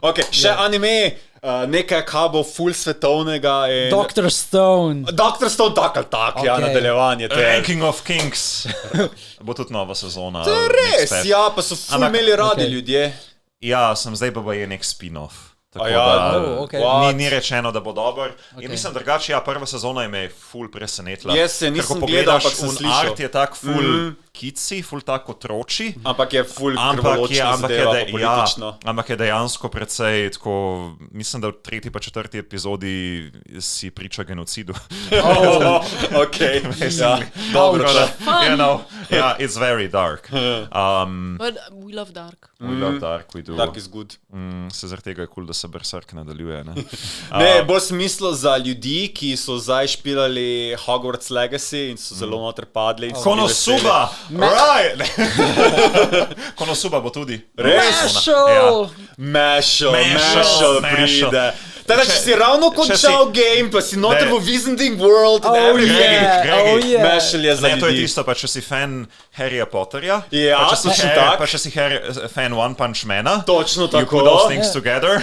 Ok, še anime, nekaj kabo full svetovnega. Dr. Stone. Dr. Stone, tak ali tak, ja, nadaljevanje. Ranking of Kings. Bo tudi nova sezona. To je res, ja, pa so full imeli radi ljudje. Ja, zdaj pa je nek spin-off. Tako ni rečeno, da bo dober. In mislim, drugače, ja, prva sezona je me ful presenetila. Jaz se nisem gledal, ampak sem slišal. Art je tak ful kici, ful tak otroči. Ampak je ful krvoločna zadeva, pa politično. Ampak je dejansko precej tako, mislim, da v 3. pa 4. epizodi si priča genocidu. Ok, ja, dobro. Yeah, it's very dark. But we love dark. We love dark, we do. Dark is good. Se zaradi tega je cool, da se Berserk nadaljuje. Ne, bo smislo za ljudi, ki so zdaj špilali Hogwarts Legacy in so zelo noter padli. Konosuba! Right! Konosuba bo tudi. Res? Mešal pride. Teda, če si ravno končal game, pa si noter v Wizarding World and everything. Mešal je za ljudi. Ne, to je tisto, pa če si fan Harryja Potterja, pa če si fan One Punch Mana, točno tako. You put those things together.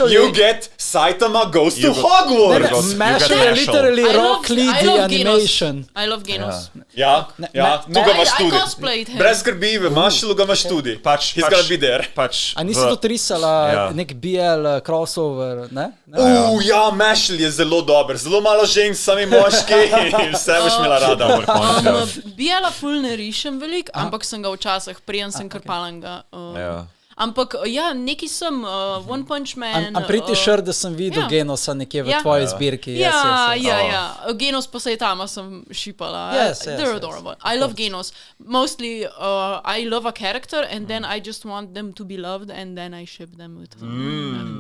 You get Saitama goes to Hogwarts. Mešal je literally Rock Lee animation. I love Genos. Ja, tu ga imaš tudi. Brez skrbi, v Mešalu ga imaš tudi. He's gonna be there. A nisi tudi risala nek BL crossover, ne? Ja, Mešal je zelo dober, zelo malo žensk, sami moški in vse boš imela rada. Bijela ful ne rišem velik, ampak sem ga včasih, prijem sem krpalen ga. Ampak ja, neki sem One Punch Man. I'm pretty sure, da sem videl Genosa nekje v tvoji zbirki. Ja. Genos pa se je tam, sem šipala. They're adorable. I love Genos. Mostly I love a character and then I just want them to be loved and then I ship them with them.